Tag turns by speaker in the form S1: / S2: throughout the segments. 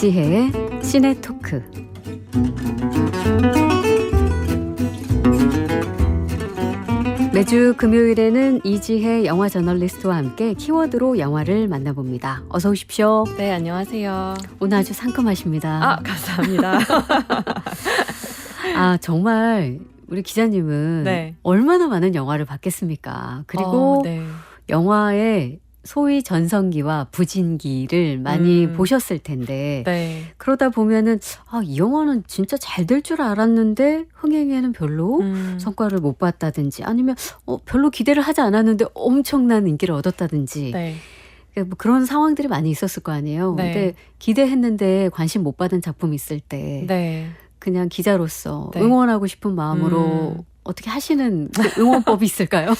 S1: 이지혜의 시네토크. 매주 금요일에는 이지혜 영화 저널리스트와 함께 키워드로 영화를 만나봅니다. 어서 오십시오.
S2: 네, 안녕하세요.
S1: 오늘 아주 상큼하십니다.
S2: 감사합니다.
S1: 정말 우리 기자님은
S2: 네.
S1: 얼마나 많은 영화를 봤겠습니까? 그리고
S2: 네.
S1: 영화의 소위 전성기와 부진기를 많이 보셨을 텐데
S2: 네.
S1: 그러다 보면은 이 영화는 진짜 잘 될 줄 알았는데 흥행에는 별로 성과를 못 봤다든지 아니면 별로 기대를 하지 않았는데 엄청난 인기를 얻었다든지
S2: 네.
S1: 뭐 그런 상황들이 많이 있었을 거 아니에요.
S2: 네.
S1: 근데 기대했는데 관심 못 받은 작품 있을 때
S2: 네.
S1: 그냥 기자로서
S2: 네.
S1: 응원하고 싶은 마음으로 어떻게 하시는 응원법이 있을까요?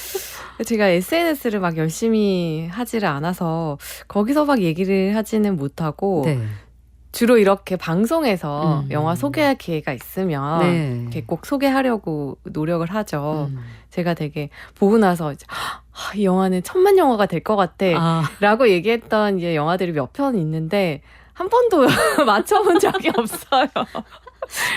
S2: 제가 SNS를 막 열심히 하지를 않아서 거기서 막 얘기를 하지는 못하고
S1: 네.
S2: 주로 이렇게 방송에서 영화 소개할 기회가 있으면
S1: 네.
S2: 이렇게 꼭 소개하려고 노력을 하죠. 제가 되게 보고 나서 이제 이 영화는 1000만 영화가 될 것 같아 라고 얘기했던 이제 영화들이 몇 편 있는데 한 번도 맞춰본 적이 없어요.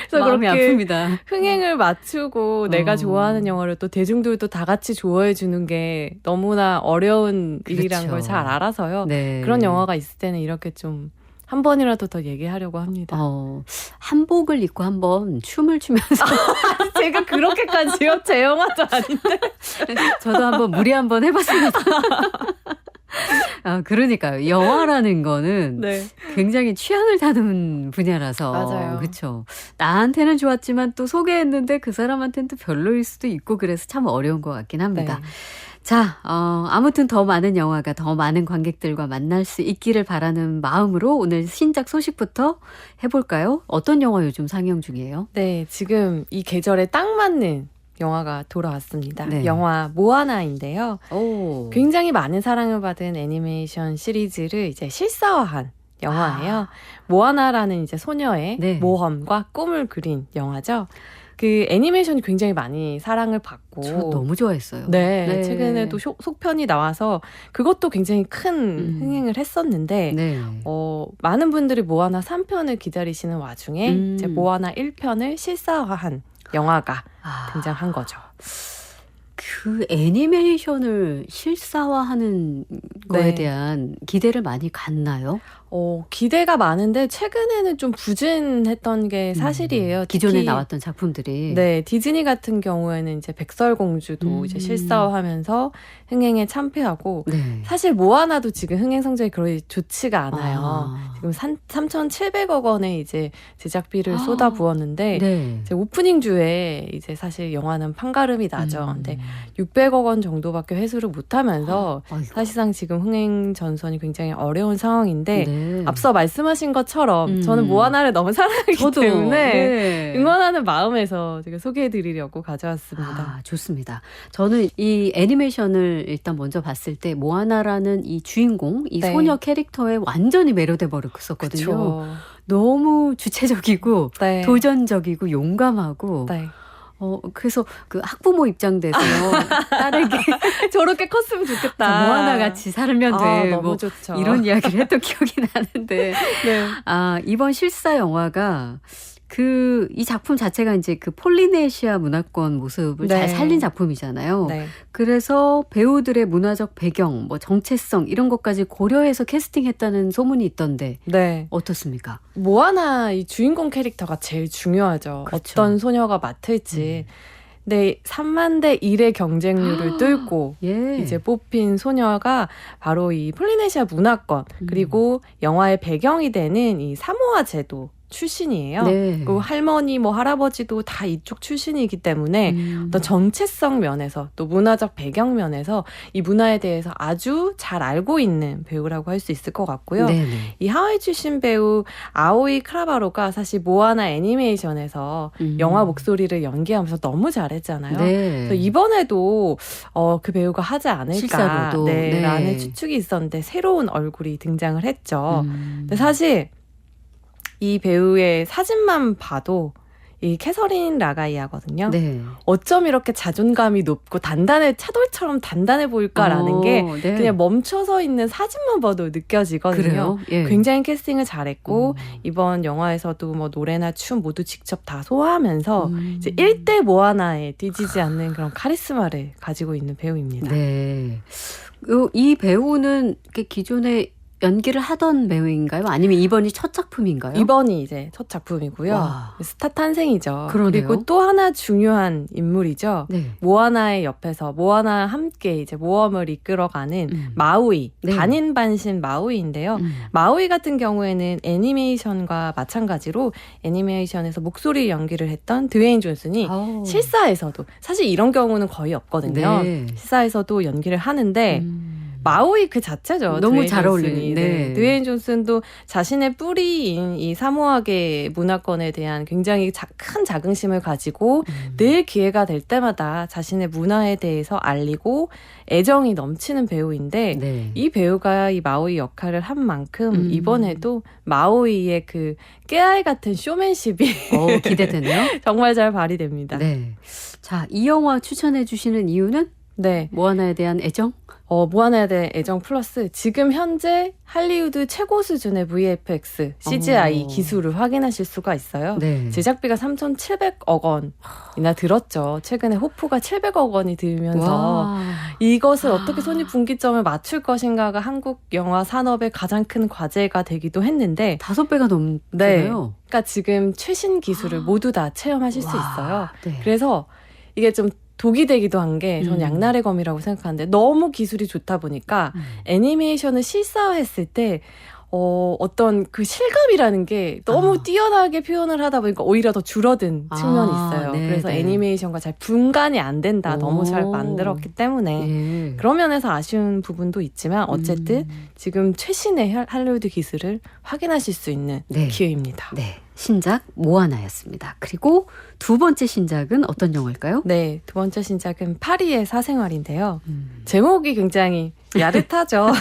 S2: 그래서
S1: 마음이
S2: 그렇게
S1: 아픕니다.
S2: 흥행을 맞추고 내가 좋아하는 영화를 또 대중들도 다 같이 좋아해 주는 게 너무나 어려운 일이란 걸 잘 알아서요.
S1: 네.
S2: 그런 영화가 있을 때는 이렇게 좀 한 번이라도 더 얘기하려고 합니다.
S1: 한복을 입고 한번 춤을 추면서
S2: 제가 그렇게까지요? 제 영화도 아닌데.
S1: 저도 한번 무리 한번 해봤습니다. 그러니까요. 영화라는 거는
S2: 네.
S1: 굉장히 취향을 다루는 분야라서.
S2: 맞아요.
S1: 그렇죠. 나한테는 좋았지만 또 소개했는데 그 사람한테는 또 별로일 수도 있고 그래서 참 어려운 것 같긴 합니다.
S2: 네.
S1: 자, 아무튼 더 많은 영화가 더 많은 관객들과 만날 수 있기를 바라는 마음으로 오늘 신작 소식부터 해볼까요? 어떤 영화 요즘 상영 중이에요?
S2: 네, 지금 이 계절에 딱 맞는 영화가 돌아왔습니다.
S1: 네.
S2: 영화 모아나인데요.
S1: 오.
S2: 굉장히 많은 사랑을 받은 애니메이션 시리즈를 이제 실사화한 영화예요. 모아나라는 이제 소녀의
S1: 네.
S2: 모험과 꿈을 그린 영화죠. 그 애니메이션이 굉장히 많이 사랑을 받고
S1: 저 너무 좋아했어요.
S2: 네, 최근에도 속편이 나와서 그것도 굉장히 큰 흥행을 했었는데
S1: 네.
S2: 많은 분들이 모아나 3편을 기다리시는 와중에 이제 모아나 1편을 실사화한 영화가 등장한 거죠.
S1: 그 애니메이션을 실사화하는 거에
S2: 네.
S1: 대한 기대를 많이 갖나요?
S2: 기대가 많은데 최근에는 좀 부진했던 게 사실이에요.
S1: 기존에
S2: 특히
S1: 나왔던 작품들이.
S2: 네, 디즈니 같은 경우에는 이제 백설공주도 이제 실사화하면서 흥행에 참패하고
S1: 네.
S2: 사실 모아나도 지금 흥행 성적이 그렇게 좋지가 않아요. 지금 3,700억 원의 이제 제작비를 쏟아부었는데
S1: 네.
S2: 이제 오프닝 주에 이제 사실 영화는 판가름이 나죠. 근데 600억 원 정도밖에 회수를 못하면서 사실상 지금 흥행 전선이 굉장히 어려운 상황인데
S1: 네.
S2: 앞서 말씀하신 것처럼 저는 모아나를 너무 사랑하기 때문에
S1: 네.
S2: 응원하는 마음에서 제가 소개해드리려고 가져왔습니다.
S1: 좋습니다. 저는 이 애니메이션을 일단 먼저 봤을 때 모아나라는 이 주인공, 이
S2: 네.
S1: 소녀 캐릭터에 완전히 매료돼 버렸었거든요.
S2: 그쵸.
S1: 너무 주체적이고
S2: 네.
S1: 도전적이고 용감하고
S2: 네.
S1: 그래서 그 학부모 입장 돼서 딸에게
S2: 저렇게 컸으면 좋겠다.
S1: 모아나 같이 살면 돼.
S2: 너무
S1: 뭐
S2: 좋죠.
S1: 이런 이야기를 했던 기억이 나는데
S2: 네.
S1: 이번 실사 영화가 이 작품 자체가 이제 그 폴리네시아 문화권 모습을
S2: 네.
S1: 잘 살린 작품이잖아요.
S2: 네.
S1: 그래서 배우들의 문화적 배경, 뭐 정체성 이런 것까지 고려해서 캐스팅했다는 소문이 있던데
S2: 네.
S1: 어떻습니까?
S2: 모아나 이 주인공 캐릭터가 제일 중요하죠.
S1: 그렇죠.
S2: 어떤 소녀가 맡을지. 근데 3만 대 1의 경쟁률을 뚫고
S1: 예.
S2: 이제 뽑힌 소녀가 바로 이 폴리네시아 문화권 그리고 영화의 배경이 되는 이 사모아 제도 출신이에요.
S1: 네.
S2: 그리고 할머니, 뭐 할아버지도 다 이쪽 출신이기 때문에 어떤 정체성 면에서 또 문화적 배경 면에서 이 문화에 대해서 아주 잘 알고 있는 배우라고 할 수 있을 것 같고요.
S1: 네네.
S2: 이 하와이 출신 배우 아오이 크라바로가 사실 모아나 애니메이션에서 영화 목소리를 연기하면서 너무 잘했잖아요.
S1: 네.
S2: 그래서 이번에도 그 배우가 하지 않을까
S1: 실사로도. 네.
S2: 라는 추측이 있었는데 새로운 얼굴이 등장을 했죠. 근데 사실 이 배우의 사진만 봐도 이 캐서린 라가이아거든요.
S1: 네.
S2: 어쩜 이렇게 자존감이 높고 차돌처럼 단단해 보일까라는 게
S1: 네.
S2: 그냥 멈춰서 있는 사진만 봐도 느껴지거든요.
S1: 그래요? 예.
S2: 굉장히 캐스팅을 잘했고 이번 영화에서도 뭐 노래나 춤 모두 직접 다 소화하면서 이제 1대 모아나에 뒤지지 않는 그런 카리스마를 가지고 있는 배우입니다.
S1: 네. 이 배우는 기존에 연기를 하던 배우인가요? 아니면 이번이 첫 작품인가요?
S2: 이번이 이제 첫 작품이고요.
S1: 와.
S2: 스타 탄생이죠.
S1: 그러네요.
S2: 그리고 또 하나 중요한 인물이죠.
S1: 네.
S2: 모아나의 옆에서 모아나와 함께 이제 모험을 이끌어가는 마우이,
S1: 네.
S2: 반인반신 마우이인데요. 마우이 같은 경우에는 애니메이션과 마찬가지로 애니메이션에서 목소리 연기를 했던 드웨인 존슨이 실사에서도 사실 이런 경우는 거의 없거든요.
S1: 네.
S2: 실사에서도 연기를 하는데 마우이 그 자체죠.
S1: 너무 잘 어울리는.
S2: 네. 드웨인 존슨도 자신의 뿌리인 이 사모아계 문화권에 대한 굉장히 큰 자긍심을 가지고 늘 기회가 될 때마다 자신의 문화에 대해서 알리고 애정이 넘치는 배우인데
S1: 네.
S2: 이 배우가 이 마우이 역할을 한 만큼 이번에도 마우이의 그 깨알 같은 쇼맨십이
S1: 기대되네요.
S2: 정말 잘 발휘됩니다.
S1: 네. 자, 이 영화 추천해 주시는 이유는?
S2: 네.
S1: 모아나에 대한 애정?
S2: 모아나에 대한 애정 플러스 지금 현재 할리우드 최고 수준의 VFX, CGI 기술을 확인하실 수가 있어요.
S1: 네.
S2: 제작비가 3,700억 원이나 들었죠. 최근에 호프가 700억 원이 들면서
S1: 와.
S2: 이것을 어떻게 손익분기점을 맞출 것인가가 한국 영화 산업의 가장 큰 과제가 되기도 했는데
S1: 5배가 넘잖아요.
S2: 네. 그러니까 지금 최신 기술을 모두 다 체험하실 수 있어요.
S1: 네.
S2: 그래서 이게 좀 독이 되기도 한 게 저는 양날의 검이라고 생각하는데 너무 기술이 좋다 보니까 애니메이션을 실사화했을 때 어떤 그 실감이라는 게 너무 뛰어나게 표현을 하다 보니까 오히려 더 줄어든 측면이 있어요.
S1: 네,
S2: 그래서
S1: 네.
S2: 애니메이션과 잘 분간이 안 된다. 너무 잘 만들었기 때문에
S1: 예.
S2: 그런 면에서 아쉬운 부분도 있지만 어쨌든 지금 최신의 할리우드 기술을 확인하실 수 있는
S1: 네.
S2: 기회입니다.
S1: 네. 신작 모아나였습니다. 그리고 두 번째 신작은 어떤 영화일까요?
S2: 네, 두 번째 신작은 파리의 사생활인데요. 제목이 굉장히 야릇하죠.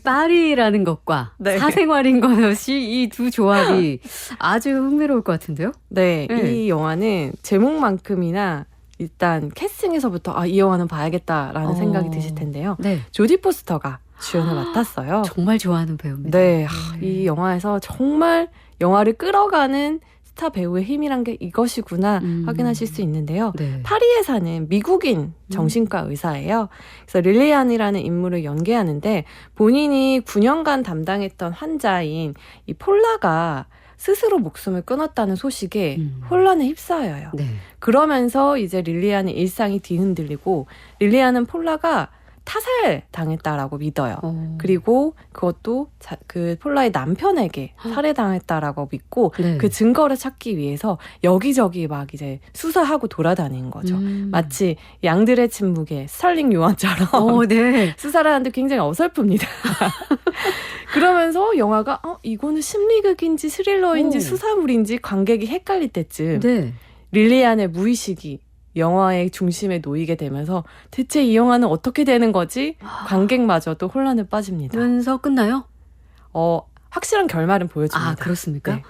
S1: 파리라는 것과
S2: 네.
S1: 사생활인 것이 이 두 조합이 아주 흥미로울 것 같은데요?
S2: 네,
S1: 네.
S2: 이 영화는 제목만큼이나 일단 캐스팅에서부터 이 영화는 봐야겠다라는 생각이 드실 텐데요.
S1: 네.
S2: 조디 포스터가 주연을 맡았어요.
S1: 정말 좋아하는 배우입니다.
S2: 네, 이 영화에서 정말 영화를 끌어가는 스타 배우의 힘이란 게 이것이구나 확인하실 수 있는데요.
S1: 네.
S2: 파리에 사는 미국인 정신과 의사예요. 그래서 릴리안이라는 인물을 연기하는데 본인이 9년간 담당했던 환자인 이 폴라가 스스로 목숨을 끊었다는 소식에 혼란에 휩싸여요.
S1: 네.
S2: 그러면서 이제 릴리안의 일상이 뒤흔들리고 릴리안은 폴라가 타살 당했다라고 믿어요. 그리고 그것도 그 폴라의 남편에게 살해당했다라고 믿고
S1: 네.
S2: 그 증거를 찾기 위해서 여기저기 막 이제 수사하고 돌아다니는 거죠. 마치 양들의 침묵의 스탈링 요한처럼
S1: 네.
S2: 수사를 하는데 굉장히 어설픕니다. 그러면서 영화가 이거는 심리극인지 스릴러인지 수사물인지 관객이 헷갈릴 때쯤
S1: 네.
S2: 릴리안의 무의식이 영화의 중심에 놓이게 되면서 대체 이 영화는 어떻게 되는 거지? 관객마저도 혼란에 빠집니다.
S1: 면서 끝나요?
S2: 확실한 결말은 보여줍니다.
S1: 아, 그렇습니까?
S2: 네.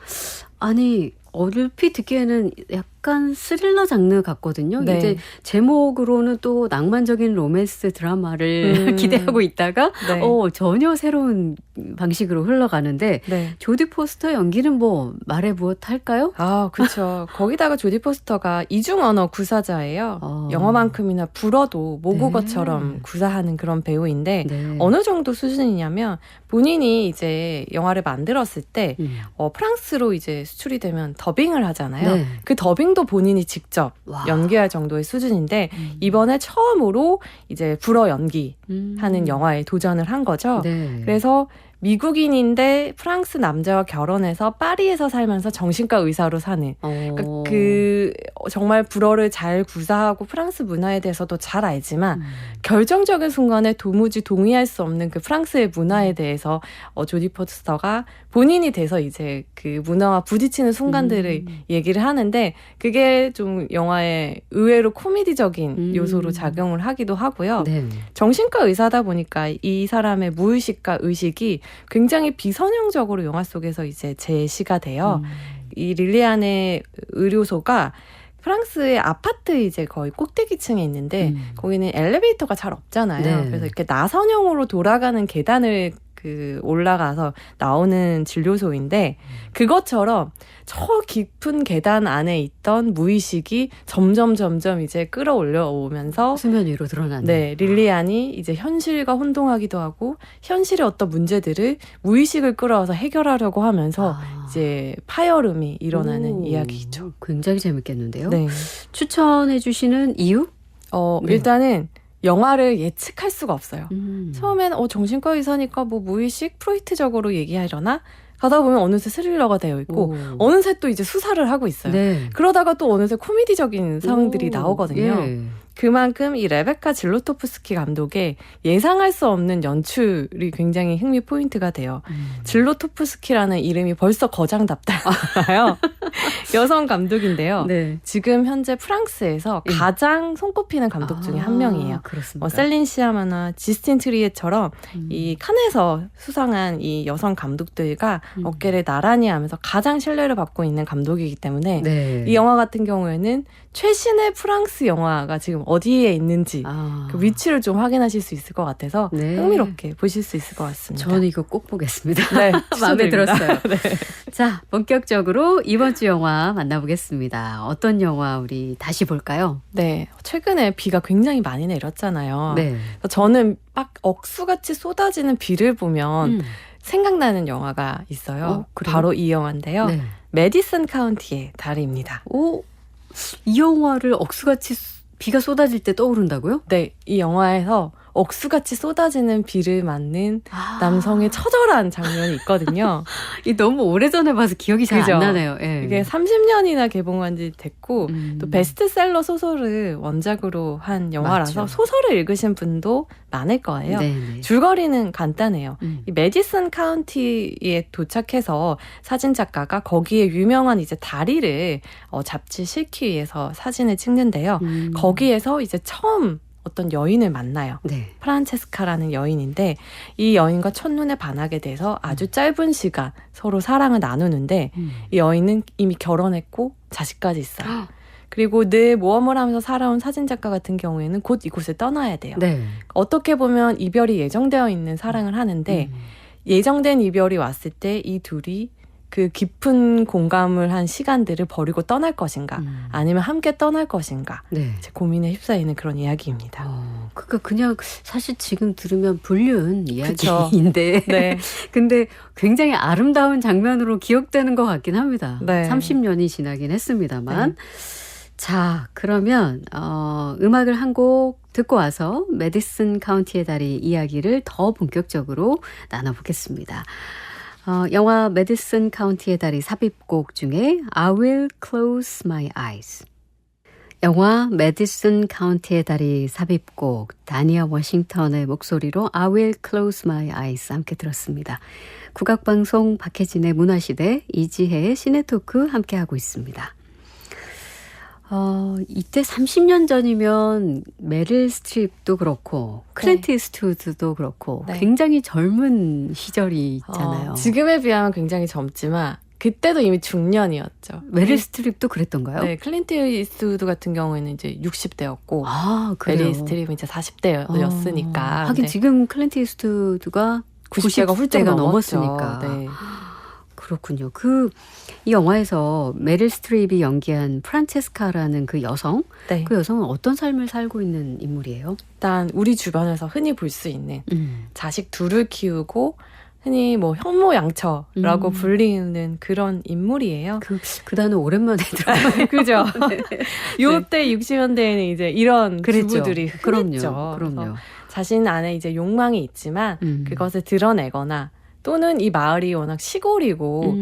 S1: 아니, 얼핏 듣기에는 약간 스릴러 장르 같거든요.
S2: 네.
S1: 이제 제목으로는 또 낭만적인 로맨스 드라마를 기대하고 있다가
S2: 네.
S1: 전혀 새로운 방식으로 흘러가는데
S2: 네.
S1: 조디 포스터 연기는 뭐 말해 무엇 할까요?
S2: 그렇죠. 거기다가 조디 포스터가 이중 언어 구사자예요. 영어만큼이나 불어도 모국어처럼 구사하는 그런 배우인데
S1: 네.
S2: 어느 정도 수준이냐면 본인이 이제 영화를 만들었을 때 프랑스로 이제 수출이 되면 더빙을 하잖아요.
S1: 네.
S2: 그 더빙도 본인이 직접 연기할 정도의 수준인데 이번에 처음으로 이제 불어 연기하는 영화에 도전을 한 거죠.
S1: 네.
S2: 그래서 미국인인데 프랑스 남자와 결혼해서 파리에서 살면서 정신과 의사로 사는 그러니까 정말 불어를 잘 구사하고 프랑스 문화에 대해서도 잘 알지만 결정적인 순간에 도무지 동의할 수 없는 그 프랑스의 문화에 대해서 조디 포스터가 본인이 돼서 이제 그 문화와 부딪히는 순간들을 얘기를 하는데 그게 좀 영화의 의외로 코미디적인 요소로 작용을 하기도 하고요.
S1: 네.
S2: 정신과 의사다 보니까 이 사람의 무의식과 의식이 굉장히 비선형적으로 영화 속에서 이제 제시가 돼요. 이 릴리안의 의료소가 프랑스의 아파트 이제 거의 꼭대기층에 있는데 거기는 엘리베이터가 잘 없잖아요.
S1: 네.
S2: 그래서 이렇게 나선형으로 돌아가는 계단을 올라가서 나오는 진료소인데 그것처럼 저 깊은 계단 안에 있던 무의식이 점점 이제 끌어올려 오면서
S1: 수면 위로 드러나는.
S2: 네, 릴리안이 이제 현실과 혼동하기도 하고 현실의 어떤 문제들을 무의식을 끌어와서 해결하려고 하면서 이제 파열음이 일어나는 이야기죠.
S1: 굉장히 재밌겠는데요.
S2: 네.
S1: 추천해 주시는 이유? 네.
S2: 일단은 영화를 예측할 수가 없어요. 처음엔 정신과 의사니까 뭐 무의식 프로이트적으로 얘기하려나? 가다 보면 어느새 스릴러가 되어 있고 어느새 또 이제 수사를 하고 있어요.
S1: 네.
S2: 그러다가 또 어느새 코미디적인 상황들이 나오거든요.
S1: 예.
S2: 그만큼 이 레베카 질로토프스키 감독의 예상할 수 없는 연출이 굉장히 흥미 포인트가 돼요. 질로토프스키라는 이름이 벌써 거장답잖아요. 여성 감독인데요.
S1: 네.
S2: 지금 현재 프랑스에서 가장 손꼽히는 감독 중에 한 명이에요.
S1: 그렇습니까?
S2: 셀린 시아마나 지스틴 트리에처럼 이 칸에서 수상한 이 여성 감독들과 어깨를 나란히 하면서 가장 신뢰를 받고 있는 감독이기 때문에
S1: 네.
S2: 이 영화 같은 경우에는 최신의 프랑스 영화가 지금 어디에 있는지 그 위치를 좀 확인하실 수 있을 것 같아서
S1: 네.
S2: 흥미롭게 보실 수 있을 것 같습니다.
S1: 저는 이거 꼭 보겠습니다.
S2: 네,
S1: 마음에
S2: 추천드립니다.
S1: 들었어요.
S2: 네.
S1: 자, 본격적으로 이번 주 영화 만나보겠습니다. 어떤 영화 우리 다시 볼까요?
S2: 네, 최근에 비가 굉장히 많이 내렸잖아요.
S1: 네.
S2: 그래서 저는 막 억수같이 쏟아지는 비를 보면 생각나는 영화가 있어요.
S1: 그래요?
S2: 바로 이 영화인데요.
S1: 네.
S2: 메디슨 카운티의 다리입니다.
S1: 이 영화를 억수같이 비가 쏟아질 때 떠오른다고요?
S2: 네, 이 영화에서 억수같이 쏟아지는 비를 맞는 남성의 처절한 장면이 있거든요.
S1: 이 너무 오래전에 봐서 기억이 잘
S2: 그죠?
S1: 안 나네요. 예.
S2: 이게 30년이나 개봉한 지 됐고 또
S1: 베스트
S2: 베스트셀러 소설을 원작으로 한 영화라서
S1: 맞죠.
S2: 소설을 읽으신 분도 많을 거예요.
S1: 네.
S2: 줄거리는 간단해요. 이 메디슨 카운티에 도착해서 사진작가가 거기에 유명한 이제 다리를 잡지 실기 위해서 사진을 찍는데요. 거기에서 이제 처음 어떤 여인을 만나요.
S1: 네.
S2: 프란체스카라는 여인인데 이 여인과 첫눈에 반하게 돼서 아주 짧은 시간 서로 사랑을 나누는데 이 여인은 이미 결혼했고 자식까지 있어요. 그리고 늘 모험을 하면서 살아온 사진작가 같은 경우에는 곧 이곳을 떠나야 돼요.
S1: 네.
S2: 어떻게 보면 이별이 예정되어 있는 사랑을 하는데 예정된 이별이 왔을 때 이 둘이 그 깊은 공감을 한 시간들을 버리고 떠날 것인가 아니면 함께 떠날 것인가
S1: 네.
S2: 제 고민에 휩싸이는 그런 이야기입니다.
S1: 그러니까 그냥 사실 지금 들으면 불륜 이야기인데
S2: 네.
S1: 근데 굉장히 아름다운 장면으로 기억되는 것 같긴 합니다.
S2: 네.
S1: 30년이 지나긴 했습니다만.
S2: 네.
S1: 자, 그러면 음악을 한 곡 듣고 와서 메디슨 카운티의 다리 이야기를 더 본격적으로 나눠보겠습니다. 영화 메디슨 카운티의 다리 삽입곡 중에 I Will Close My Eyes. 영화 메디슨 카운티의 다리 삽입곡 다니아 워싱턴의 목소리로 I Will Close My Eyes 함께 들었습니다. 국악방송 박혜진의 문화시대 이지혜의 시네토크 함께하고 있습니다. 이때 30년 전이면 메릴 스트립도 그렇고 클린트 이스트우드도 그렇고
S2: 네.
S1: 굉장히 젊은 시절이 있잖아요.
S2: 지금에 비하면 굉장히 젊지만 그때도 이미 중년이었죠.
S1: 메릴 스트립도 그랬던가요?
S2: 네, 클린트 이스트우드 같은 경우에는 이제 60대였고
S1: 그래요?
S2: 메릴 스트립은 이제 40대였으니까.
S1: 하긴 지금 클린트 이스트우드가
S2: 90대가 훌쩍
S1: 넘었으니까.
S2: 네.
S1: 그렇군요. 이 영화에서 메릴 스트립이 연기한 프란체스카라는 그 여성,
S2: 네.
S1: 그 여성은 어떤 삶을 살고 있는 인물이에요?
S2: 일단 우리 주변에서 흔히 볼 수 있는 자식 둘을 키우고 흔히 뭐 현모양처라고 불리는 그런 인물이에요.
S1: 그 단어 오랜만에 들어요.
S2: 그죠? 요때 60년대에는 이제 이런
S1: 그랬죠.
S2: 주부들이 흔했죠.
S1: 그럼요.
S2: 자신 안에 이제 욕망이 있지만 그것을 드러내거나 또는 이 마을이 워낙 시골이고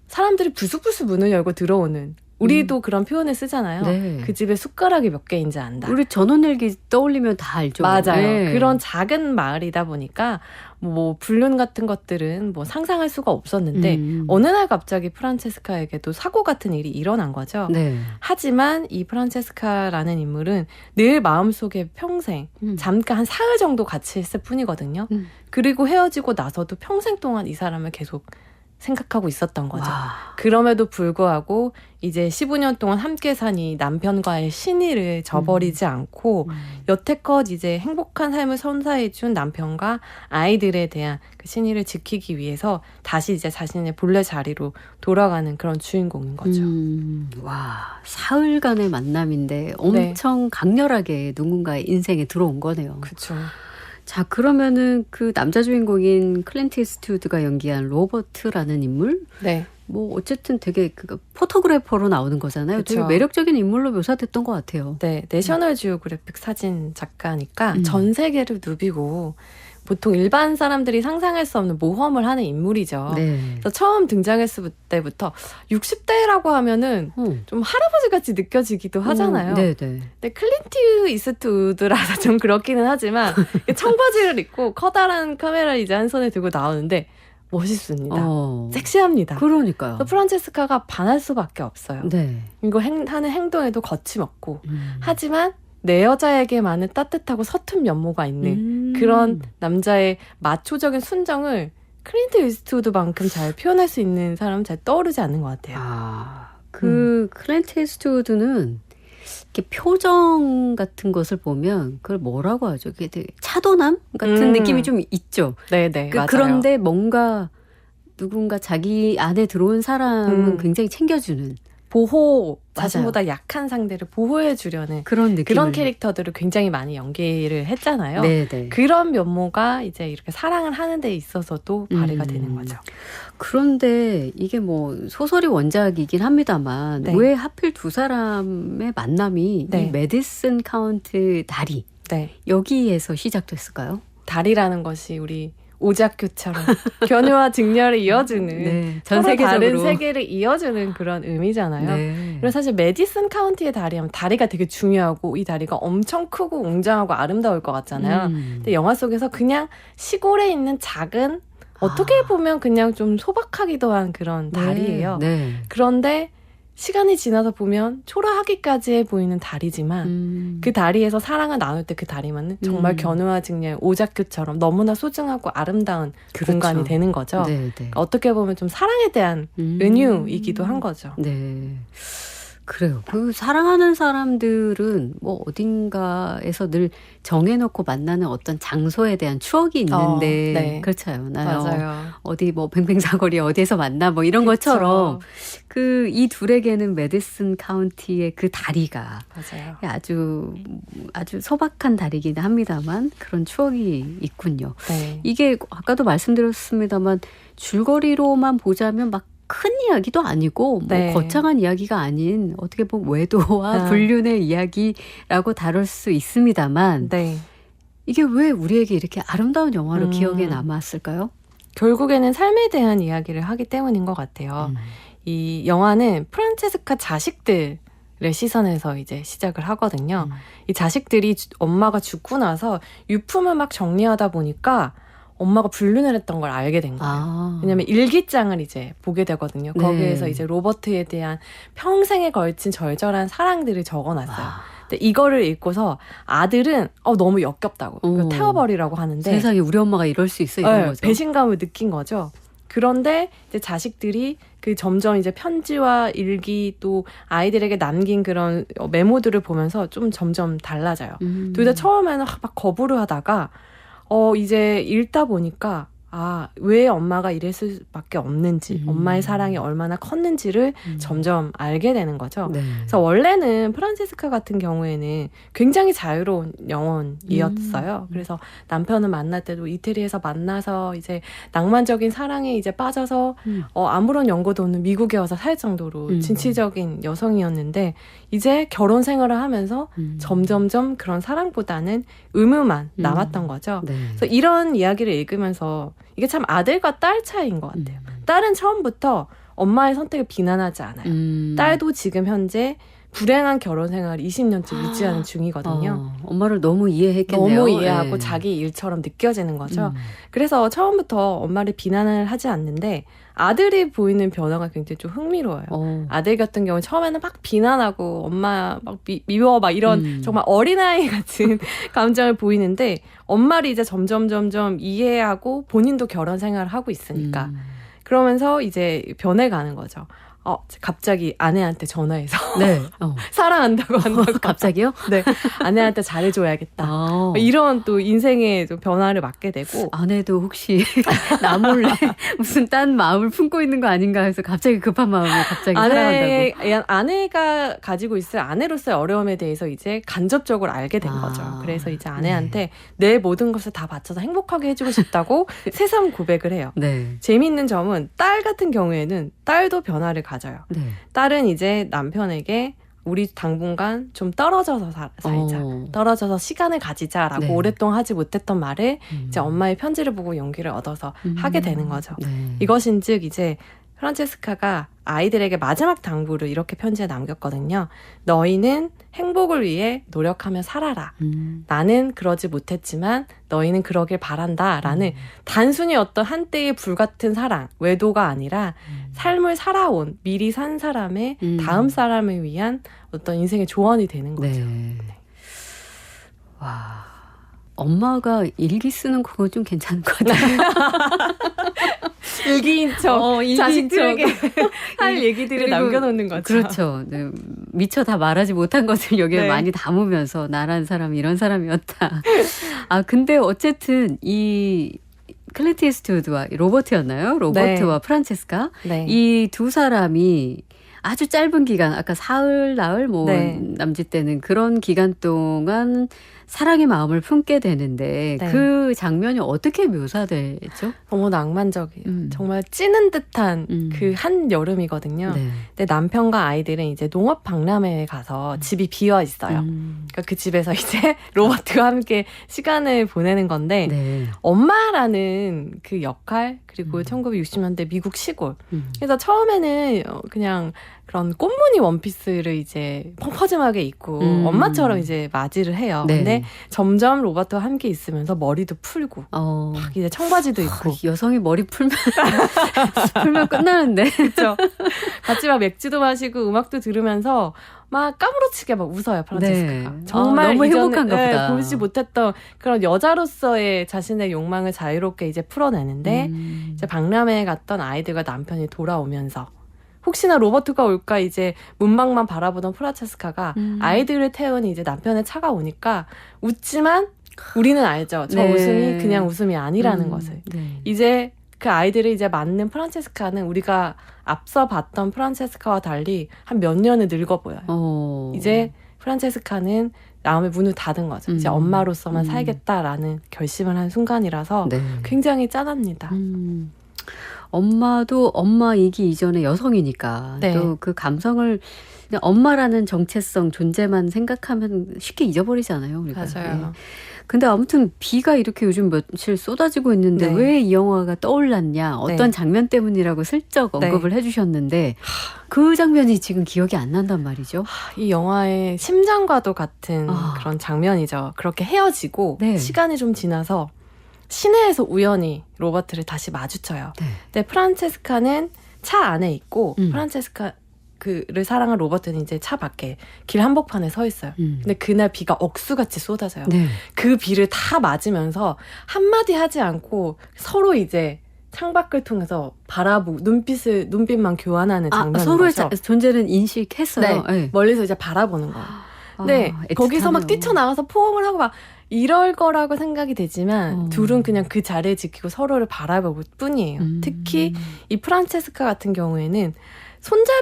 S2: 사람들이 부수부수 문을 열고 들어오는 우리도 그런 표현을 쓰잖아요.
S1: 네.
S2: 그 집에 숟가락이 몇 개인지 안다.
S1: 우리 전원일기 떠올리면 다 알죠.
S2: 맞아요.
S1: 네.
S2: 그런 작은 마을이다 보니까 뭐 불륜 같은 것들은 뭐 상상할 수가 없었는데 어느 날 갑자기 프란체스카에게도 사고 같은 일이 일어난 거죠.
S1: 네.
S2: 하지만 이 프란체스카라는 인물은 늘 마음속에 평생 잠깐 한 사흘 정도 같이 있을 뿐이거든요. 그리고 헤어지고 나서도 평생 동안 이 사람을 계속 생각하고 있었던 거죠.
S1: 와.
S2: 그럼에도 불구하고 이제 15년 동안 함께 산 이 남편과의 신의를 저버리지 않고 여태껏 이제 행복한 삶을 선사해준 남편과 아이들에 대한 그 신의를 지키기 위해서 다시 이제 자신의 본래 자리로 돌아가는 그런 주인공인 거죠.
S1: 와, 사흘간의 만남인데 엄청 강렬하게 누군가의 인생에 들어온 거네요.
S2: 그렇죠.
S1: 자, 그러면은 그 남자 주인공인 클린트 이스트우드가 연기한 로버트라는 인물?
S2: 네.
S1: 뭐 어쨌든 되게 그 포토그래퍼로 나오는 거잖아요.
S2: 그쵸.
S1: 되게 매력적인 인물로 묘사됐던 것 같아요.
S2: 네, 내셔널 지오그래픽 사진 작가니까 전 세계를 누비고 보통 일반 사람들이 상상할 수 없는 모험을 하는 인물이죠.
S1: 네.
S2: 그래서 처음 등장했을 때부터 60대라고 하면은 좀 할아버지 같이 느껴지기도 하잖아요.
S1: 네네.
S2: 근데 클린트 이스트우드라서 좀 그렇기는 하지만 청바지를 입고 커다란 카메라를 이제 한 손에 들고 나오는데 멋있습니다. 섹시합니다.
S1: 그러니까요.
S2: 그래서 프란체스카가 반할 수밖에 없어요.
S1: 네.
S2: 이거 하는 행동에도 거침없고 하지만 내 여자에게만은 따뜻하고 서툰 면모가 있는 그런 남자의 마초적인 순정을 클린트 이스트우드만큼 잘 표현할 수 있는 사람은 잘 떠오르지 않는 것 같아요.
S1: 아, 클린트 이스트우드는 이렇게 표정 같은 것을 보면 그걸 뭐라고 하죠? 이게 되게 차도남 같은 느낌이 좀 있죠.
S2: 네네, 맞아요.
S1: 그런데 뭔가 누군가 자기 안에 들어온 사람은 굉장히 챙겨주는
S2: 자신보다 약한 상대를 보호해 주려는
S1: 그런 느낌,
S2: 그런 캐릭터들을 굉장히 많이 연기를 했잖아요.
S1: 네네.
S2: 그런 면모가 이제 이렇게 사랑을 하는 데 있어서도 발휘가 되는 거죠.
S1: 그런데 이게 뭐 소설이 원작이긴 합니다만
S2: 네.
S1: 왜 하필 두 사람의 만남이
S2: 네.
S1: 이 메디슨 카운티 다리
S2: 네.
S1: 여기에서 시작됐을까요?
S2: 다리라는 것이 우리 오작교처럼 견우와 직녀를 이어주는
S1: 네, 전
S2: 서로
S1: 세계적으로
S2: 다른 세계를 이어주는 그런 의미잖아요.
S1: 네.
S2: 그래서 사실 메디슨 카운티의 다리 하면 다리가 되게 중요하고 이 다리가 엄청 크고 웅장하고 아름다울 것 같잖아요. 근데 영화 속에서 그냥 시골에 있는 작은 어떻게 보면 그냥 좀 소박하기도 한 그런 다리예요.
S1: 네.
S2: 그런데 시간이 지나서 보면 초라하기까지 보이는 다리지만 그 다리에서 사랑을 나눌 때 그 다리만은 정말 견우와 직녀의 오작교처럼 너무나 소중하고 아름다운
S1: 그렇죠.
S2: 공간이 되는 거죠.
S1: 네, 네.
S2: 그러니까 어떻게 보면 좀 사랑에 대한 은유이기도 한 거죠.
S1: 네. 그래요. 그 사랑하는 사람들은 뭐 어딘가에서 늘 정해놓고 만나는 어떤 장소에 대한 추억이 있는데
S2: 네.
S1: 그렇지 않아요?
S2: 맞아요.
S1: 어디 뭐 뱅뱅사거리 어디에서 만나 뭐 이런
S2: 그쵸.
S1: 것처럼 그 이 둘에게는 메디슨 카운티의 그 다리가
S2: 맞아요.
S1: 아주 소박한 다리긴 합니다만 그런 추억이 있군요.
S2: 네.
S1: 이게 아까도 말씀드렸습니다만 줄거리로만 보자면 막 큰 이야기도 아니고 뭐
S2: 네.
S1: 거창한 이야기가 아닌 어떻게 보면 외도와 불륜의 이야기라고 다룰 수 있습니다만
S2: 네.
S1: 이게 왜 우리에게 이렇게 아름다운 영화로 기억에 남았을까요?
S2: 결국에는 삶에 대한 이야기를 하기 때문인 것 같아요. 이 영화는 프란체스카 자식들의 시선에서 이제 시작을 하거든요. 이 자식들이 엄마가 죽고 나서 유품을 막 정리하다 보니까 엄마가 불륜을 했던 걸 알게 된 거예요. 왜냐면 일기장을 이제 보게 되거든요.
S1: 네.
S2: 거기에서 이제 로버트에 대한 평생에 걸친 절절한 사랑들을 적어놨어요. 근데 이거를 읽고서 아들은 너무 역겹다고 태워버리라고 하는데
S1: 세상에 우리 엄마가 이럴 수 있어 이런 거죠.
S2: 배신감을 느낀 거죠. 그런데 이제 자식들이 그 점점 이제 편지와 일기 또 아이들에게 남긴 그런 메모들을 보면서 좀 점점 달라져요. 둘 다 처음에는 막 거부를 하다가 이제 읽다 보니까 왜 엄마가 이랬을 수밖에 없는지 엄마의 사랑이 얼마나 컸는지를 점점 알게 되는 거죠.
S1: 네.
S2: 그래서 원래는 프란체스카 같은 경우에는 굉장히 자유로운 영혼이었어요. 그래서 남편을 만날 때도 이태리에서 만나서 이제 낭만적인 사랑에 이제 빠져서 아무런 연고도 없는 미국에 와서 살 정도로 진취적인 여성이었는데 이제 결혼 생활을 하면서 점점점 그런 사랑보다는 의무만 남았던 거죠.
S1: 네.
S2: 그래서 이런 이야기를 읽으면서 이게 참 아들과 딸 차이인 것 같아요. 딸은 처음부터 엄마의 선택을 비난하지 않아요. 딸도 지금 현재 불행한 결혼 생활을 20년째 유지하는 중이거든요.
S1: 엄마를 너무 이해했겠네요.
S2: 너무 이해하고
S1: 네.
S2: 자기 일처럼 느껴지는 거죠. 그래서 처음부터 엄마를 비난을 하지 않는데 아들이 보이는 변화가 굉장히 좀 흥미로워요. 아들 같은 경우는 처음에는 막 비난하고 엄마 막 미워 막 이런 정말 어린아이 같은 감정을 보이는데 엄마를 이제 점점 이해하고 본인도 결혼 생활을 하고 있으니까 그러면서 이제 변해가는 거죠. 갑자기 아내한테 전화해서
S1: 네.
S2: 사랑한다고 한다고.
S1: 갑자기요?
S2: 네. 아내한테 잘해줘야겠다. 이런 또 인생의 또 변화를 맞게 되고.
S1: 아내도 혹시 나 몰래 무슨 딴 마음을 품고 있는 거 아닌가 해서 갑자기 급한 마음에 갑자기 사랑한다고.
S2: 아내가 가지고 있을 아내로서의 어려움에 대해서 이제 간접적으로 알게 된 거죠. 그래서 이제 아내한테 내 모든 것을 다 바쳐서 행복하게 해주고 싶다고 새삼 고백을 해요.
S1: 네.
S2: 재미있는 점은 딸 같은 경우에는 딸도 변화를 가져요.
S1: 네.
S2: 딸은 이제 남편에게 우리 당분간 좀 떨어져서 살자. 떨어져서 시간을 가지자라고
S1: 네.
S2: 오랫동안 하지 못했던 말을 이제 엄마의 편지를 보고 용기를 얻어서 하게 되는 거죠.
S1: 네.
S2: 이것인즉 이제 프란체스카가 아이들에게 마지막 당부를 이렇게 편지에 남겼거든요. 너희는 행복을 위해 노력하며 살아라. 나는 그러지 못했지만 너희는 그러길 바란다. 라는 단순히 어떤 한때의 불같은 사랑, 외도가 아니라 삶을 살아온 미리 산 사람의 다음 사람을 위한 어떤 인생의 조언이 되는 거죠.
S1: 네. 와, 엄마가 일기 쓰는 그거 좀 괜찮은 것 같아요.
S2: 일기인 척, 자식들에게 할 얘기들을
S1: 그리고
S2: 남겨놓는 거죠.
S1: 그렇죠. 네, 미처 다 말하지 못한 것을 여기에
S2: 네.
S1: 많이 담으면서 나란 사람이 이런 사람이었다. 근데 어쨌든 이 클린트 이스트우드와 로버트였나요? 로버트와 프란체스카.
S2: 네.
S1: 이 두 사람이 아주 짧은 기간, 아까 사흘, 나흘,
S2: 네.
S1: 남짓 때는 그런 기간 동안 사랑의 마음을 품게 되는데
S2: 네.
S1: 그 장면이 어떻게 묘사되죠?
S2: 너무 낭만적이에요. 정말 찌는 듯한 그 한여름이거든요.
S1: 네.
S2: 근데 남편과 아이들은 이제 농업 박람회에 가서 집이 비어 있어요. 그러니까 그 집에서 이제 로버트와 함께 시간을 보내는 건데
S1: 네.
S2: 엄마라는 그 역할 그리고 1960년대 미국 시골. 그래서 처음에는 그냥 그런 꽃무늬 원피스를 이제 펑퍼짐하게 입고 엄마처럼 이제 맞이를 해요.
S1: 네.
S2: 근데 점점 로버트와 함께 있으면서 머리도 풀고 막 이제 청바지도 입고
S1: 여성이 머리 풀면 끝나는데.
S2: 그렇죠. 같이 막 맥주도 마시고 음악도 들으면서 막 까무러치게 막 웃어요, 프란체스카가.
S1: 네.
S2: 정말
S1: 너무
S2: 이전에,
S1: 행복한가 보다.
S2: 보지 못했던 그런 여자로서의 자신의 욕망을 자유롭게 이제 풀어내는데 이제 박람회에 갔던 아이들과 남편이 돌아오면서 혹시나 로버트가 올까 이제 문밖만 바라보던 프란체스카가 아이들을 태운 이제 남편의 차가 오니까 웃지만 우리는 알죠. 저
S1: 네.
S2: 웃음이 그냥 웃음이 아니라는 것을.
S1: 네.
S2: 이제 그 아이들을 이제 맞는 프란체스카는 우리가 앞서 봤던 프란체스카와 달리 한 몇 년을 늙어 보여요. 이제 프란체스카는 마음의 문을 닫은 거죠. 이제 엄마로서만 살겠다라는 결심을 한 순간이라서
S1: 네.
S2: 굉장히 짠합니다.
S1: 엄마도 엄마이기 이전에 여성이니까
S2: 네.
S1: 또 그 감성을 그냥 엄마라는 정체성 존재만 생각하면 쉽게 잊어버리잖아요. 우리가.
S2: 맞아요.
S1: 네. 근데 아무튼 비가 이렇게 요즘 며칠 쏟아지고 있는데
S2: 네.
S1: 왜 이 영화가 떠올랐냐 어떤
S2: 네.
S1: 장면 때문이라고 슬쩍 언급을 해주셨는데 그 장면이 지금 기억이 안 난단 말이죠.
S2: 이 영화의 심장과도 같은 그런 장면이죠. 그렇게 헤어지고
S1: 네.
S2: 시간이 좀 지나서 시내에서 우연히 로버트를 다시 마주쳐요.
S1: 네.
S2: 근데 프란체스카는 차 안에 있고 프란체스카를 사랑한 로버트는 이제 차 밖에 길 한복판에 서 있어요. 근데 그날 비가 억수같이 쏟아져요.
S1: 네.
S2: 그 비를 다 맞으면서 한마디 하지 않고 서로 이제 창밖을 통해서 바라보고 눈빛만 교환하는 장면인
S1: 서로의
S2: 거죠.
S1: 존재는 인식했어요.
S2: 네.
S1: 네.
S2: 멀리서 이제 바라보는 거예요. 근데 거기서 막
S1: 애틋하네요.
S2: 뛰쳐나가서 포옹을 하고 막 이럴 거라고 생각이 되지만 둘은 그냥 그 자리에 지키고 서로를 바라볼 뿐이에요. 특히 이 프란체스카 같은 경우에는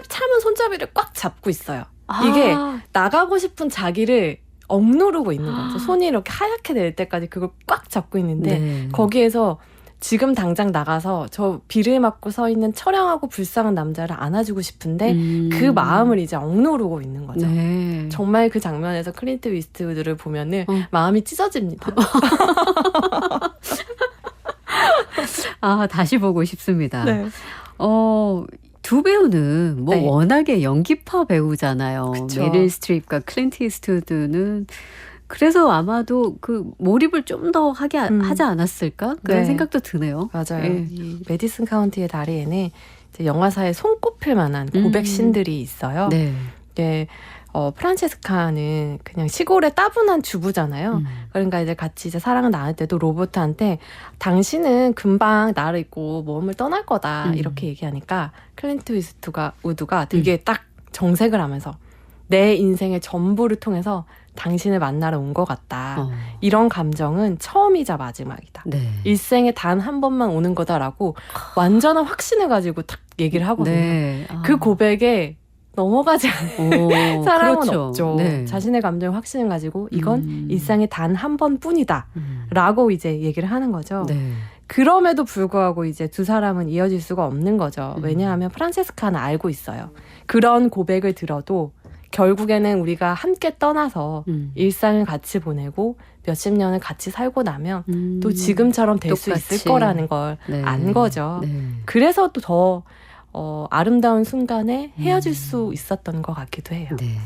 S2: 차면 손잡이를 꽉 잡고 있어요. 이게 나가고 싶은 자기를 억누르고 있는 거죠. 손이 이렇게 하얗게 될 때까지 그걸 꽉 잡고 있는데
S1: 네.
S2: 거기에서 지금 당장 나가서 저 비를 맞고 서 있는 처량하고 불쌍한 남자를 안아주고 싶은데 그 마음을 이제 억누르고 있는 거죠.
S1: 네.
S2: 정말 그 장면에서 클린트 이스트우드를 보면은 마음이 찢어집니다.
S1: 다시 보고 싶습니다.
S2: 네.
S1: 두 배우는
S2: 네.
S1: 워낙에 연기파 배우잖아요.
S2: 그쵸.
S1: 메릴 스트립과 클린트 이스트우드는 그래서 아마도 그 몰입을 좀 더 하지 않았을까? 그런
S2: 네.
S1: 생각도 드네요.
S2: 맞아요.
S1: 예.
S2: 이 메디슨 카운티의 다리에는 이제 영화사에 손꼽힐 만한 고백 씬들이 있어요.
S1: 네.
S2: 네, 프란체스카는 그냥 시골의 따분한 주부잖아요. 그러니까 이제 같이 이제 사랑을 나눌 때도 로버트한테 당신은 금방 나를 잊고 몸을 떠날 거다 이렇게 얘기하니까 클린트 이스트우드가 되게 딱 정색을 하면서 내 인생의 전부를 통해서 당신을 만나러 온 것 같다. 이런 감정은 처음이자 마지막이다.
S1: 네.
S2: 일생에 단 한 번만 오는 거다라고 완전한 확신을 가지고 딱 얘기를 하거든요.
S1: 네.
S2: 그 고백에 넘어가지 않은 사람은
S1: 그렇죠.
S2: 없죠.
S1: 네.
S2: 자신의 감정에 확신을 가지고 이건 일상에 단 한 번뿐이다 라고 이제 얘기를 하는 거죠.
S1: 네.
S2: 그럼에도 불구하고 이제 두 사람은 이어질 수가 없는 거죠. 왜냐하면 프란체스카는 알고 있어요. 그런 고백을 들어도 결국에는 우리가 함께 떠나서 일상을 같이 보내고 몇십 년을 같이 살고 나면 또 지금처럼 될 수 있을 거라는 걸 안 거죠.
S1: 네.
S2: 그래서 또 더 아름다운 순간에 헤어질 수 있었던 것 같기도 해요.
S1: 네.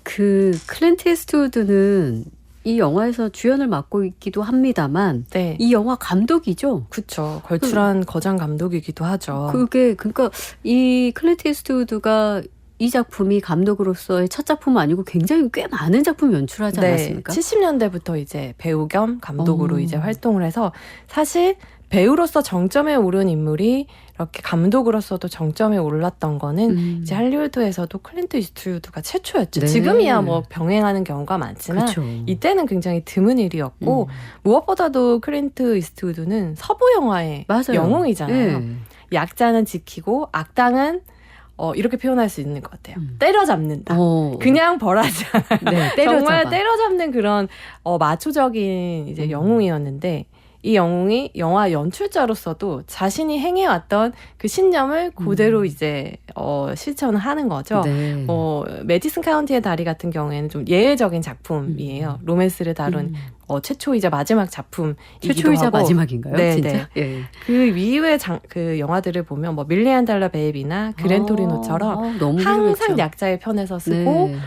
S1: 그 클린트 이스트우드는 이 영화에서 주연을 맡고 있기도 합니다만
S2: 네.
S1: 이 영화 감독이죠.
S2: 그렇죠. 걸출한 거장 감독이기도 하죠.
S1: 그게 그러니까 이 클린트 이스트우드가 이 작품이 감독으로서의 첫 작품은 아니고 굉장히 꽤 많은 작품 연출하지 않았습니까?
S2: 70년대부터 이제 배우 겸 감독으로 이제 활동을 해서 사실 배우로서 정점에 오른 인물이 이렇게 감독으로서도 정점에 올랐던 거는 이제 할리우드에서도 클린트 이스트우드가 최초였죠.
S1: 네.
S2: 지금이야 뭐 병행하는 경우가 많지만
S1: 그렇죠.
S2: 이때는 굉장히 드문 일이었고 무엇보다도 클린트 이스트우드는 서부 영화의
S1: 맞아요.
S2: 영웅이잖아요.
S1: 네.
S2: 약자는 지키고 악당은 이렇게 표현할 수 있는 것 같아요. 때려잡는다. 그냥 벌하지 않아요.
S1: 네,
S2: 정말 때려잡는 그런 마초적인 이제 영웅이었는데 이 영웅이 영화 연출자로서도 자신이 행해왔던 그 신념을 그대로 이제 실천을 하는 거죠.
S1: 네.
S2: 메디슨 카운티의 다리 같은 경우에는 좀 예외적인 작품이에요. 로맨스를 다룬 최초이자 마지막 작품이기도
S1: 최초이자
S2: 하고.
S1: 마지막인가요?
S2: 네,
S1: 진짜?
S2: 네.
S1: 예.
S2: 그 이후의 그 영화들을 보면 뭐 밀리언 달러 베이비나 그랜토리노처럼
S1: 너무
S2: 항상
S1: 훌륭했죠.
S2: 약자의 편에서 쓰고
S1: 네.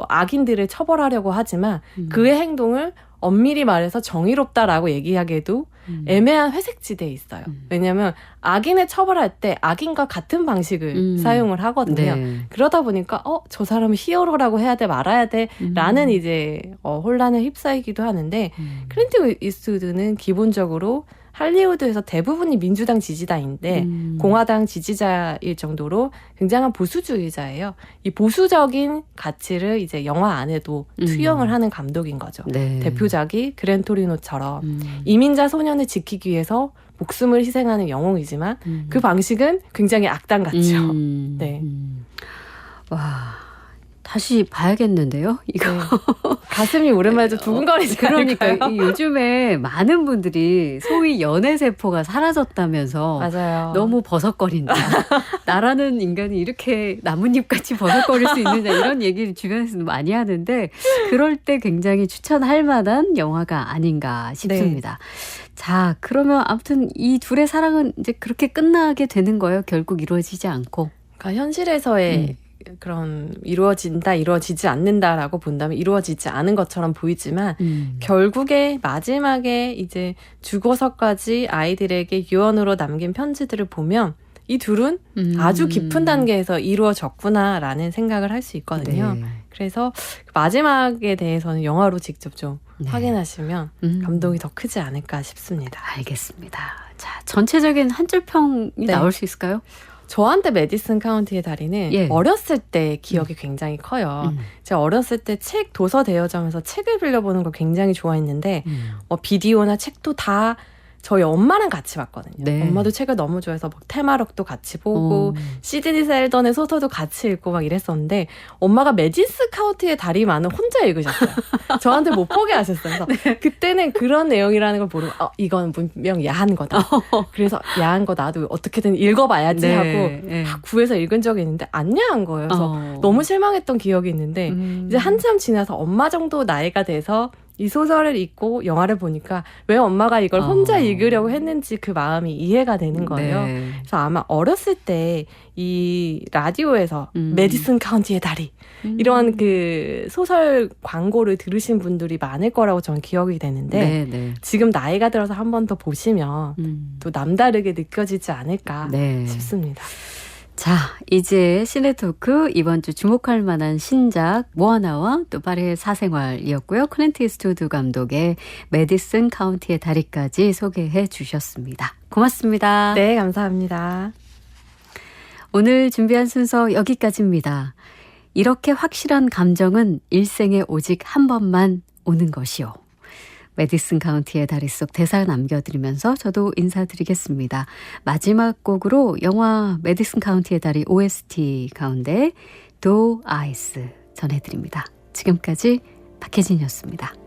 S2: 악인들을 처벌하려고 하지만 그의 행동을 엄밀히 말해서 정의롭다라고 얘기하기에도 애매한 회색지대에 있어요. 왜냐하면 악인을 처벌할 때 악인과 같은 방식을 사용을 하거든요.
S1: 네.
S2: 그러다 보니까 저 사람은 히어로라고 해야 돼 말아야 돼 라는 이제 혼란에 휩싸이기도 하는데 클린트 이스트우드는 기본적으로 할리우드에서 대부분이 민주당 지지자인데 공화당 지지자일 정도로 굉장한 보수주의자예요. 이 보수적인 가치를 이제 영화 안에도 투영을 하는 감독인 거죠.
S1: 네.
S2: 대표작이 그랜토리노처럼 이민자 소년을 지키기 위해서 목숨을 희생하는 영웅이지만 그 방식은 굉장히 악당 같죠. 네.
S1: 와, 다시 봐야겠는데요. 이거
S2: 네. 가슴이 오랜만에 두근거리지
S1: 그러니까
S2: 않을까요?
S1: 요즘에 많은 분들이 소위 연애 세포가 사라졌다면서
S2: 맞아요.
S1: 너무 버석거린다. 나라는 인간이 이렇게 나뭇잎같이 버석거릴 수 있느냐 이런 얘기를 주변에서 많이 하는데 그럴 때 굉장히 추천할 만한 영화가 아닌가 싶습니다. 네. 자, 그러면 아무튼 이 둘의 사랑은 이제 그렇게 끝나게 되는 거예요. 결국 이루어지지 않고.
S2: 그러니까 현실에서의 그런 이루어지지 않는다라고 본다면 이루어지지 않은 것처럼 보이지만 결국에 마지막에 이제 죽어서까지 아이들에게 유언으로 남긴 편지들을 보면 이 둘은 아주 깊은 단계에서 이루어졌구나라는 생각을 할 수 있거든요.
S1: 네.
S2: 그래서 마지막에 대해서는 영화로 직접 좀 확인하시면 감동이 더 크지 않을까 싶습니다.
S1: 알겠습니다. 자, 전체적인 한 줄 평이 나올 수 있을까요?
S2: 저한테 메디슨 카운티의 다리는 어렸을 때 기억이 굉장히 커요. 제가 어렸을 때 도서 대여점에서 책을 빌려보는 걸 굉장히 좋아했는데 비디오나 책도 다 저희 엄마랑 같이 봤거든요.
S1: 네.
S2: 엄마도 책을 너무 좋아해서 막 테마록도 같이 보고 시드니 셀던의 소설도 같이 읽고 막 이랬었는데 엄마가 메디슨 카운티의 다리만은 혼자 읽으셨어요. 저한테 못 보게 하셨어요. 그래서 그때는 그런 내용이라는 걸 모르고 이건 분명 야한 거다. 그래서 야한 거 나도 어떻게든 읽어봐야지 하고 막 구해서 읽은 적이 있는데 안 야한 거예요. 그래서 너무 실망했던 기억이 있는데 이제 한참 지나서 엄마 정도 나이가 돼서 이 소설을 읽고 영화를 보니까 왜 엄마가 이걸 혼자 읽으려고 했는지 그 마음이 이해가 되는 거예요.
S1: 네.
S2: 그래서 아마 어렸을 때 이 라디오에서 메디슨 카운티의 다리 이런 그 소설 광고를 들으신 분들이 많을 거라고 저는 기억이 되는데 지금 나이가 들어서 한 번 더 보시면 또 남다르게 느껴지지 않을까 싶습니다.
S1: 자, 이제 시네토크 이번 주 주목할 만한 신작 모아나와 또 파리의 사생활이었고요. 클린트 이스트우드 감독의 메디슨 카운티의 다리까지 소개해 주셨습니다. 고맙습니다.
S2: 네, 감사합니다.
S1: 오늘 준비한 순서 여기까지입니다. 이렇게 확실한 감정은 일생에 오직 한 번만 오는 것이요. 메디슨 카운티의 다리 속 대사 남겨드리면서 저도 인사드리겠습니다. 마지막 곡으로 영화 메디슨 카운티의 다리 OST 가운데 도 아이스 전해드립니다. 지금까지 박혜진이었습니다.